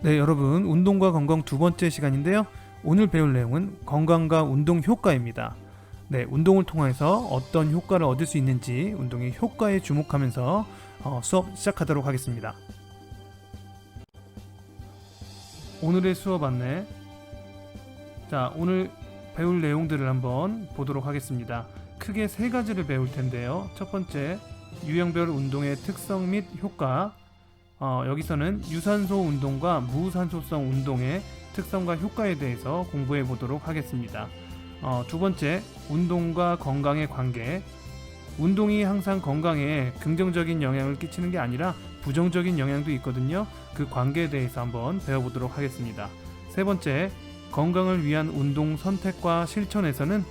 네, 여러분, 운동과 건강 두 번째 시간인데요. 오늘 배울 내용은 건강과 운동 효과입니다. 네, 운동을 통해서 어떤 효과를 얻을 수 있는지 운동의 효과에 주목하면서 수업 시작하도록 하겠습니다. 오늘의 수업 안내. 자, 오늘 배울 내용들을 한번 보도록 하겠습니다. 크게 세 가지를 배울 텐데요. 첫 번째, 유형별 운동의 특성 및 효과. 여기서는 유산소 운동과 무산소성 운동의 특성과 효과에 대해서 공부해 보도록 하겠습니다. 두 번째, 운동과 건강의 관계. 운동이 항상 건강에 긍정적인 영향을 끼치는 게 아니라 부정적인 영향도 있거든요. 그 관계에 대해서 한번 배워보도록 하겠습니다. 세 번째, 건강을 위한 운동 선택과 실천에서는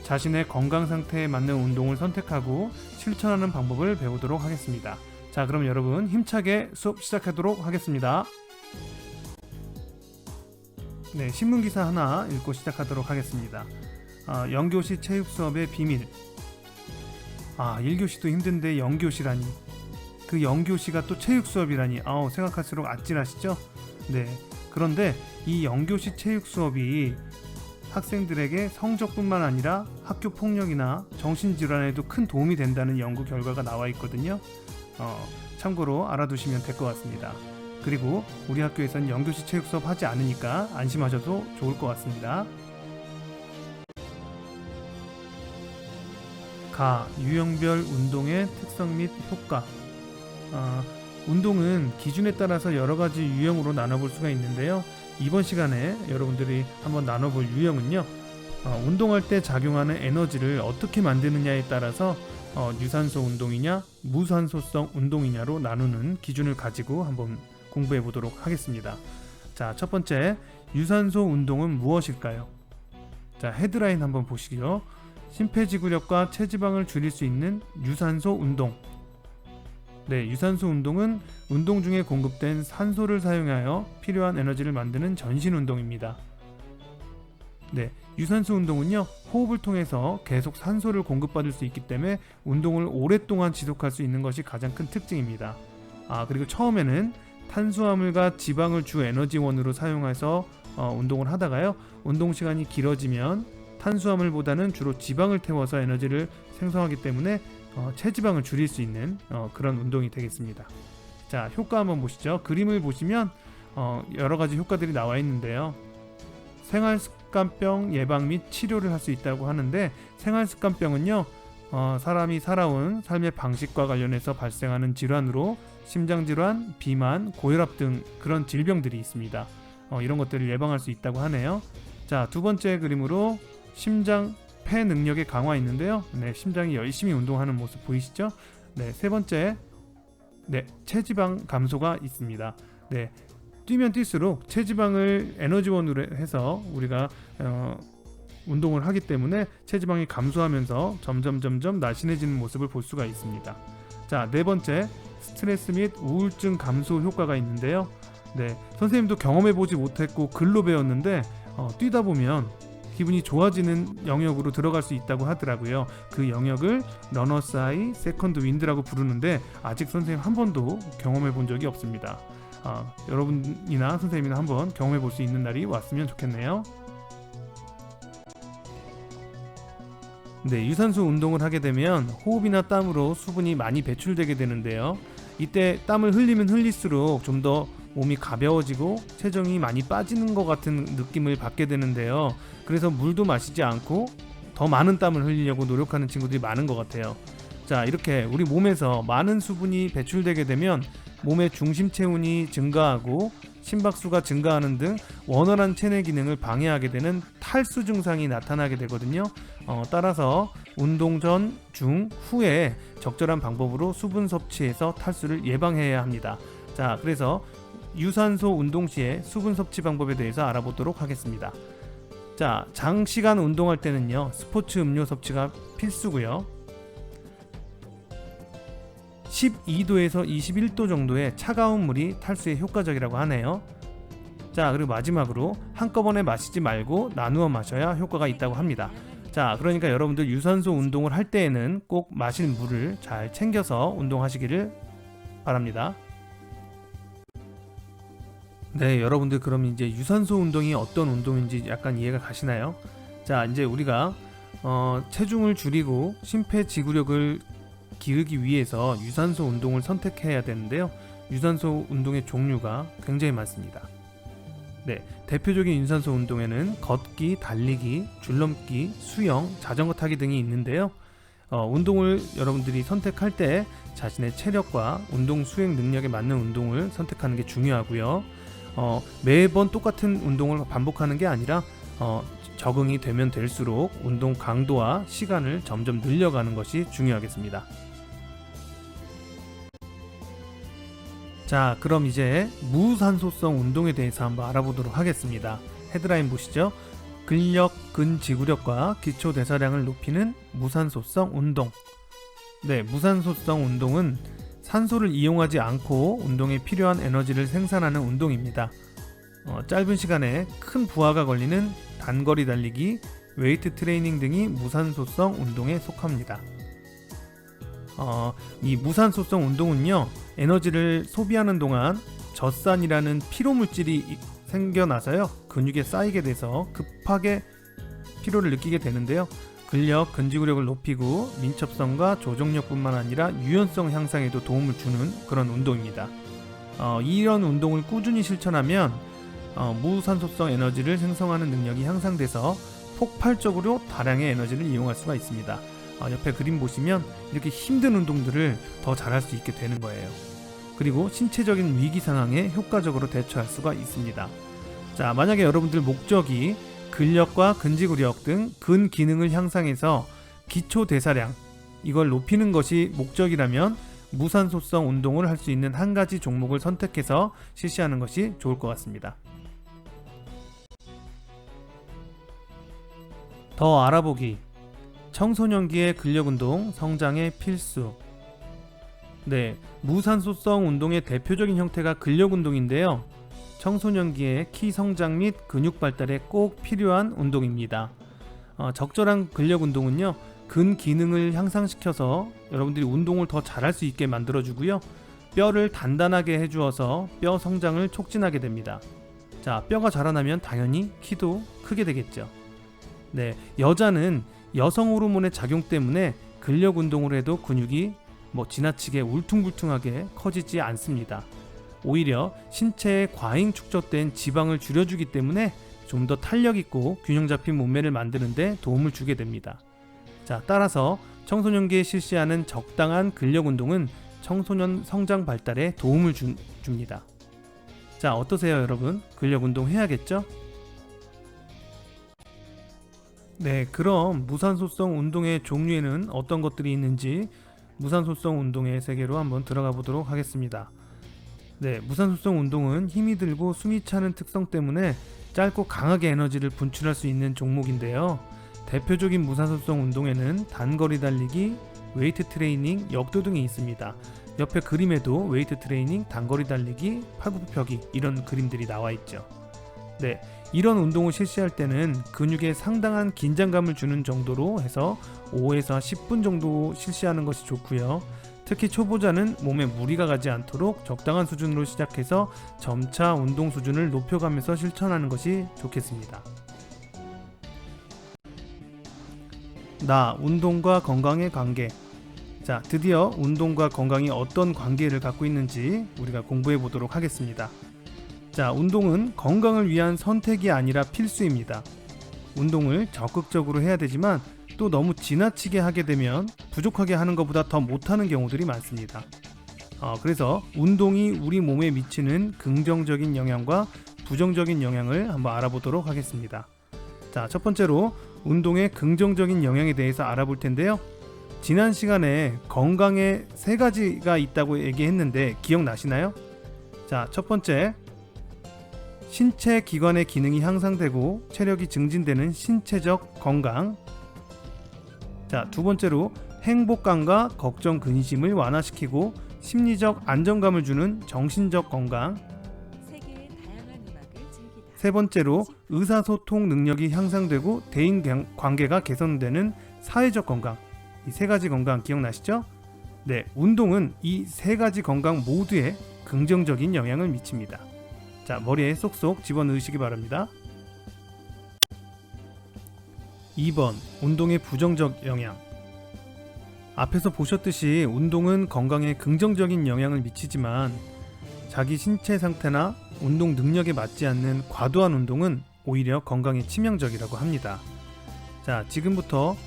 자신의 건강 상태에 맞는 운동을 선택하고 실천하는 방법을 배우도록 하겠습니다. 자, 그럼 여러분 힘차게 수업 시작하도록 하겠습니다. 네, 신문기사 하나 읽고 시작하도록 하겠습니다. 영교시 체육 수업의 비밀. 1교시도 힘든데 영교시라니. 그 영교시가 또 체육 수업이라니. 생각할수록 아찔하시죠? 네. 그런데 이 영교시 체육 수업이 학생들에게 성적뿐만 아니라 학교 폭력이나 정신질환에도 큰 도움이 된다는 연구 결과가 나와 있거든요. 참고로 알아두시면 될 것 같습니다. 그리고 우리 학교에선 영교시 체육 수업 하지 않으니까 안심하셔도 좋을 것 같습니다. 유형별 운동의 특성 및 효과. 운동은 기준에 따라서 여러 가지 유형으로 나눠볼 수가 있는데요. 이번 시간에 여러분들이 한번 나눠볼 유형은요, 운동할 때 작용하는 에너지를 어떻게 만드느냐에 따라서 유산소 운동이냐 무산소성 운동이냐로 나누는 기준을 가지고 한번 공부해 보도록 하겠습니다. 자, 첫 번째, 유산소 운동은 무엇일까요? 자, 헤드라인 한번 보시죠. 심폐지구력과 체지방을 줄일 수 있는 유산소 운동. 네, 유산소 운동은 운동 중에 공급된 산소를 사용하여 필요한 에너지를 만드는 전신 운동입니다. 네, 유산소 운동은요, 호흡을 통해서 계속 산소를 공급받을 수 있기 때문에 운동을 오랫동안 지속할 수 있는 것이 가장 큰 특징입니다. 그리고 처음에는 탄수화물과 지방을 주 에너지원으로 사용해서 운동을 하다가요, 운동 시간이 길어지면 탄수화물보다는 주로 지방을 태워서 에너지를 생성하기 때문에 체지방을 줄일 수 있는 그런 운동이 되겠습니다. 자, 효과 한번 보시죠. 그림을 보시면 여러 가지 효과들이 나와 있는데요. 생활습관병 예방 및 치료를 할 수 있다고 하는데, 생활습관병은요, 사람이 살아온 삶의 방식과 관련해서 발생하는 질환으로 심장질환, 비만, 고혈압 등 그런 질병들이 있습니다. 이런 것들을 예방할 수 있다고 하네요. 자, 두 번째 그림으로 심장 폐 능력의 강화 있는데요. 네, 심장이 열심히 운동하는 모습 보이시죠? 네, 세 번째, 네, 체지방 감소가 있습니다. 네, 뛰면 뛸수록 체지방을 에너지원으로 해서 우리가 운동을 하기 때문에 체지방이 감소하면서 점점 날씬해지는 모습을 볼 수가 있습니다. 자, 네 번째, 스트레스 및 우울증 감소 효과가 있는데요. 네, 선생님도 경험해보지 못했고 글로 배웠는데 뛰다 보면 기분이 좋아지는 영역으로 들어갈 수 있다고 하더라고요. 그 영역을 러너스 하이 세컨드 윈드라고 부르는데 아직 선생님 한 번도 경험해 본 적이 없습니다. 여러분이나 선생님이나 한번 경험해 볼 수 있는 날이 왔으면 좋겠네요. 네, 유산소 운동을 하게 되면 호흡이나 땀으로 수분이 많이 배출되게 되는데요. 이때 땀을 흘리면 흘릴수록 좀 더 몸이 가벼워지고 체중이 많이 빠지는 것 같은 느낌을 받게 되는데요. 그래서 물도 마시지 않고 더 많은 땀을 흘리려고 노력하는 친구들이 많은 것 같아요. 자, 이렇게 우리 몸에서 많은 수분이 배출되게 되면 몸의 중심 체온이 증가하고 심박수가 증가하는 등 원활한 체내 기능을 방해하게 되는 탈수 증상이 나타나게 되거든요. 따라서 운동 전, 중, 후에 적절한 방법으로 수분 섭취해서 탈수를 예방해야 합니다. 자, 그래서 유산소 운동 시에 수분 섭취 방법에 대해서 알아보도록 하겠습니다. 자, 장시간 운동할 때는요, 스포츠 음료 섭취가 필수고요. 12도에서 21도 정도의 차가운 물이 탈수에 효과적이라고 하네요. 자, 그리고 마지막으로 한꺼번에 마시지 말고 나누어 마셔야 효과가 있다고 합니다. 자, 그러니까 여러분들 유산소 운동을 할 때에는 꼭 마실 물을 잘 챙겨서 운동하시기를 바랍니다. 네, 여러분들 그럼 이제 유산소 운동이 어떤 운동인지 약간 이해가 가시나요? 자, 이제 우리가 체중을 줄이고 심폐지구력을 기르기 위해서 유산소 운동을 선택해야 되는데요. 유산소 운동의 종류가 굉장히 많습니다. 네, 대표적인 유산소 운동에는 걷기, 달리기, 줄넘기, 수영, 자전거 타기 등이 있는데요. 운동을 여러분들이 선택할 때 자신의 체력과 운동 수행 능력에 맞는 운동을 선택하는 게 중요하고요. 매번 똑같은 운동을 반복하는 게 아니라 적응이 되면 될수록 운동 강도와 시간을 점점 늘려가는 것이 중요하겠습니다. 자, 그럼 이제 무산소성 운동에 대해서 한번 알아보도록 하겠습니다. 헤드라인 보시죠. 근력, 근지구력과 기초대사량을 높이는 무산소성 운동. 네, 무산소성 운동은 산소를 이용하지 않고 운동에 필요한 에너지를 생산하는 운동입니다. 짧은 시간에 큰 부하가 걸리는 단거리 달리기, 웨이트 트레이닝 등이 무산소성 운동에 속합니다. 이 무산소성 운동은요, 에너지를 소비하는 동안 젖산이라는 피로물질이 생겨나서요, 근육에 쌓이게 돼서 급하게 피로를 느끼게 되는데요. 근력, 근지구력을 높이고 민첩성과 조정력뿐만 아니라 유연성 향상에도 도움을 주는 그런 운동입니다. 이런 운동을 꾸준히 실천하면 무산소성 에너지를 생성하는 능력이 향상돼서 폭발적으로 다량의 에너지를 이용할 수가 있습니다. 옆에 그림 보시면 이렇게 힘든 운동들을 더 잘할 수 있게 되는 거예요. 그리고 신체적인 위기 상황에 효과적으로 대처할 수가 있습니다. 자, 만약에 여러분들 목적이 근력과 근지구력 등 근기능을 향상해서 기초대사량, 이걸 높이는 것이 목적이라면 무산소성 운동을 할 수 있는 한 가지 종목을 선택해서 실시하는 것이 좋을 것 같습니다. 더 알아보기. 청소년기의 근력운동 성장의 필수. 네, 무산소성 운동의 대표적인 형태가 근력운동인데요. 청소년기의 키 성장 및 근육 발달에 꼭 필요한 운동입니다. 적절한 근력운동은요, 근기능을 향상시켜서 여러분들이 운동을 더 잘할 수 있게 만들어주고요, 뼈를 단단하게 해주어서 뼈 성장을 촉진하게 됩니다. 자, 뼈가 자라나면 당연히 키도 크게 되겠죠. 네, 여자는 여성 호르몬의 작용 때문에 근력 운동을 해도 근육이 지나치게 울퉁불퉁하게 커지지 않습니다. 오히려 신체에 과잉 축적된 지방을 줄여주기 때문에 좀 더 탄력 있고 균형 잡힌 몸매를 만드는 데 도움을 주게 됩니다. 자, 따라서 청소년기에 실시하는 적당한 근력 운동은 청소년 성장 발달에 도움을 줍니다. 자, 어떠세요, 여러분? 근력 운동 해야겠죠? 네, 그럼 무산소성 운동의 종류에는 어떤 것들이 있는지 무산소성 운동의 세계로 한번 들어가 보도록 하겠습니다. 네, 무산소성 운동은 힘이 들고 숨이 차는 특성 때문에 짧고 강하게 에너지를 분출할 수 있는 종목인데요. 대표적인 무산소성 운동에는 단거리 달리기, 웨이트 트레이닝, 역도 등이 있습니다. 옆에 그림에도 웨이트 트레이닝, 단거리 달리기, 팔굽혀펴기 이런 그림들이 나와 있죠. 네, 이런 운동을 실시할 때는 근육에 상당한 긴장감을 주는 정도로 해서 5에서 10분 정도 실시하는 것이 좋고요. 특히 초보자는 몸에 무리가 가지 않도록 적당한 수준으로 시작해서 점차 운동 수준을 높여가면서 실천하는 것이 좋겠습니다. 운동과 건강의 관계. 자, 드디어 운동과 건강이 어떤 관계를 갖고 있는지 우리가 공부해 보도록 하겠습니다. 자, 운동은 건강을 위한 선택이 아니라 필수입니다. 운동을 적극적으로 해야 되지만 또 너무 지나치게 하게 되면 부족하게 하는 것보다 더 못하는 경우들이 많습니다. 그래서 운동이 우리 몸에 미치는 긍정적인 영향과 부정적인 영향을 한번 알아보도록 하겠습니다. 자, 첫 번째로 운동의 긍정적인 영향에 대해서 알아볼 텐데요. 지난 시간에 건강에 3가지가 있다고 얘기했는데 기억나시나요? 자, 첫 번째, 신체 기관의 기능이 향상되고 체력이 증진되는 신체적 건강. 자, 두 번째로 행복감과 걱정, 근심을 완화시키고 심리적 안정감을 주는 정신적 건강. 세 번째로 의사소통 능력이 향상되고 대인 관계가 개선되는 사회적 건강. 이 3가지 건강 기억나시죠? 네, 운동은 이 3가지 건강 모두에 긍정적인 영향을 미칩니다. 자, 머리에 쏙쏙 집어넣으시기 바랍니다. 2번, 운동의 부정적 영향. 앞에서 보셨듯이 운동은 건강에 긍정적인 영향을 미치지만 자기 신체 상태나 운동 능력에 맞지 않는 과도한 운동은 오히려 건강에 치명적이라고 합니다. 자, 지금부터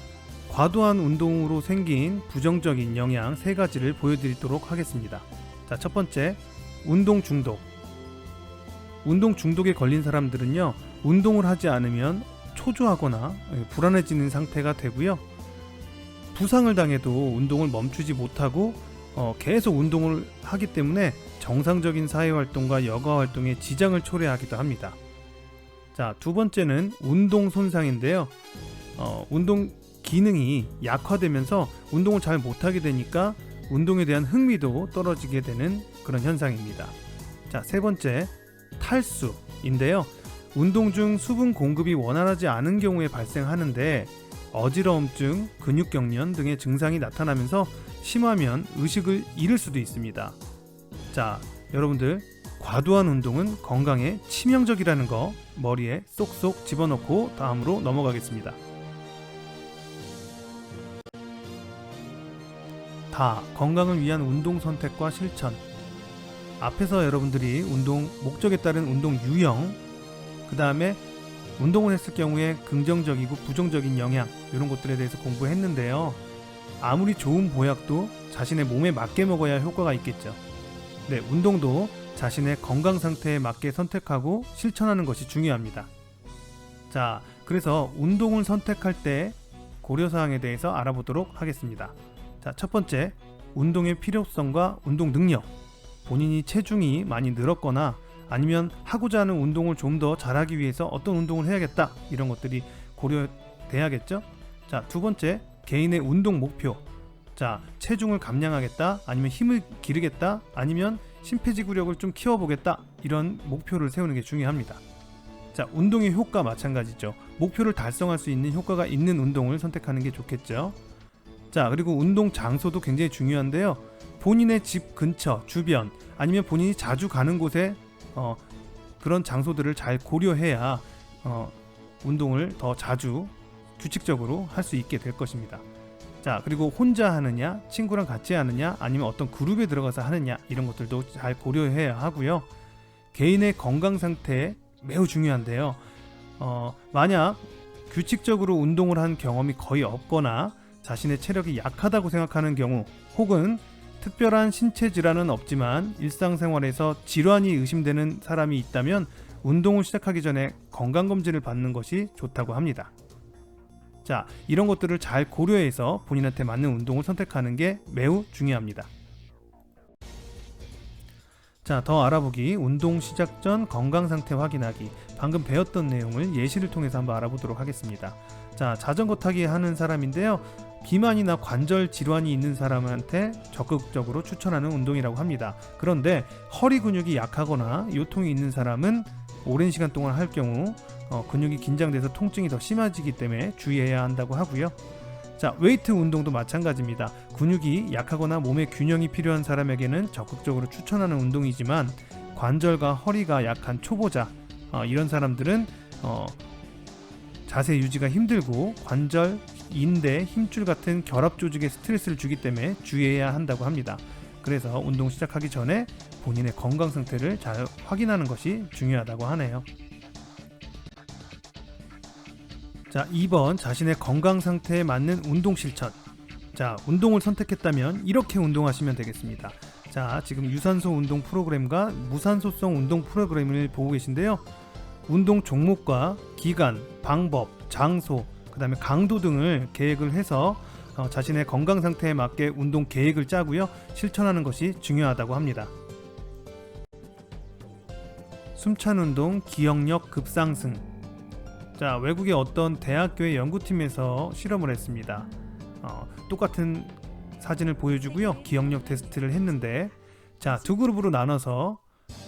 과도한 운동으로 생긴 부정적인 영향 3가지를 보여드리도록 하겠습니다. 자, 첫 번째, 운동 중독. 운동 중독에 걸린 사람들은요, 운동을 하지 않으면 초조하거나 불안해지는 상태가 되고요. 부상을 당해도 운동을 멈추지 못하고 계속 운동을 하기 때문에 정상적인 사회활동과 여가활동에 지장을 초래하기도 합니다. 자, 두 번째는 운동 손상인데요. 운동 기능이 약화되면서 운동을 잘 못하게 되니까 운동에 대한 흥미도 떨어지게 되는 그런 현상입니다. 자, 세 번째, 탈수인데요. 운동 중 수분 공급이 원활하지 않은 경우에 발생하는데 어지러움증, 근육경련 등의 증상이 나타나면서 심하면 의식을 잃을 수도 있습니다. 자, 여러분들, 과도한 운동은 건강에 치명적이라는 거 머리에 쏙쏙 집어넣고 다음으로 넘어가겠습니다. 다 건강을 위한 운동 선택과 실천. 앞에서 여러분들이 운동 목적에 따른 운동 유형, 그 다음에 운동을 했을 경우에 긍정적이고 부정적인 영향, 이런 것들에 대해서 공부했는데요. 아무리 좋은 보약도 자신의 몸에 맞게 먹어야 효과가 있겠죠. 네, 운동도 자신의 건강 상태에 맞게 선택하고 실천하는 것이 중요합니다. 자, 그래서 운동을 선택할 때 고려사항에 대해서 알아보도록 하겠습니다. 자, 첫 번째, 운동의 필요성과 운동 능력. 본인이 체중이 많이 늘었거나 아니면 하고자 하는 운동을 좀 더 잘하기 위해서 어떤 운동을 해야겠다, 이런 것들이 고려돼야겠죠. 자, 두 번째, 개인의 운동 목표. 자, 체중을 감량하겠다, 아니면 힘을 기르겠다, 아니면 심폐지구력을 좀 키워보겠다, 이런 목표를 세우는 게 중요합니다. 자, 운동의 효과 마찬가지죠. 목표를 달성할 수 있는 효과가 있는 운동을 선택하는 게 좋겠죠. 자, 그리고 운동 장소도 굉장히 중요한데요. 본인의 집 근처, 주변, 아니면 본인이 자주 가는 곳에 그런 장소들을 잘 고려해야 운동을 더 자주 규칙적으로 할 수 있게 될 것입니다. 자, 그리고 혼자 하느냐, 친구랑 같이 하느냐, 아니면 어떤 그룹에 들어가서 하느냐, 이런 것들도 잘 고려해야 하고요. 개인의 건강 상태 매우 중요한데요. 만약 규칙적으로 운동을 한 경험이 거의 없거나 자신의 체력이 약하다고 생각하는 경우, 혹은 특별한 신체 질환은 없지만 일상생활에서 질환이 의심되는 사람이 있다면 운동을 시작하기 전에 건강검진을 받는 것이 좋다고 합니다. 자, 이런 것들을 잘 고려해서 본인한테 맞는 운동을 선택하는 게 매우 중요합니다. 자, 더 알아보기, 운동 시작 전 건강 상태 확인하기. 방금 배웠던 내용을 예시를 통해서 한번 알아보도록 하겠습니다. 자, 자전거 타기 하는 사람인데요. 비만이나 관절 질환이 있는 사람한테 적극적으로 추천하는 운동이라고 합니다. 그런데 허리 근육이 약하거나 요통이 있는 사람은 오랜 시간 동안 할 경우 근육이 긴장돼서 통증이 더 심해지기 때문에 주의해야 한다고 하고요. 자, 웨이트 운동도 마찬가지입니다. 근육이 약하거나 몸에 균형이 필요한 사람에게는 적극적으로 추천하는 운동이지만 관절과 허리가 약한 초보자, 이런 사람들은 자세 유지가 힘들고 관절, 인대, 힘줄 같은 결합 조직에 스트레스를 주기 때문에 주의해야 한다고 합니다. 그래서 운동 시작하기 전에 본인의 건강 상태를 잘 확인하는 것이 중요하다고 하네요. 자, 2번, 자신의 건강 상태에 맞는 운동 실천. 자, 운동을 선택했다면 이렇게 운동하시면 되겠습니다. 자, 지금 유산소 운동 프로그램과 무산소성 운동 프로그램을 보고 계신데요. 운동 종목과 기간, 방법, 장소, 그 다음에 강도 등을 계획을 해서 자신의 건강 상태에 맞게 운동 계획을 짜고요. 실천하는 것이 중요하다고 합니다. 숨찬 운동, 기억력 급상승. 자, 외국의 어떤 대학교의 연구팀에서 실험을 했습니다. 똑같은 사진을 보여주고요. 기억력 테스트를 했는데, 자, 두 그룹으로 나눠서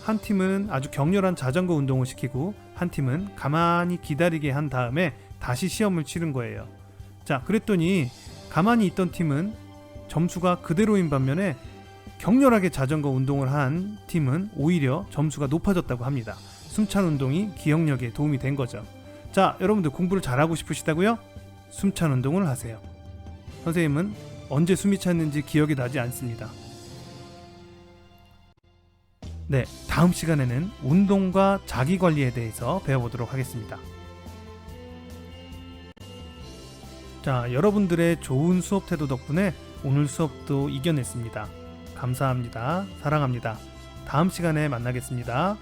한 팀은 아주 격렬한 자전거 운동을 시키고 한 팀은 가만히 기다리게 한 다음에 다시 시험을 치른 거예요. 자, 그랬더니 가만히 있던 팀은 점수가 그대로인 반면에 격렬하게 자전거 운동을 한 팀은 오히려 점수가 높아졌다고 합니다. 숨찬 운동이 기억력에 도움이 된 거죠. 자, 여러분들 공부를 잘하고 싶으시다고요? 숨찬 운동을 하세요. 선생님은 언제 숨이 찼는지 기억이 나지 않습니다. 네, 다음 시간에는 운동과 자기관리에 대해서 배워보도록 하겠습니다. 자, 여러분들의 좋은 수업 태도 덕분에 오늘 수업도 이겨냈습니다. 감사합니다. 사랑합니다. 다음 시간에 만나겠습니다.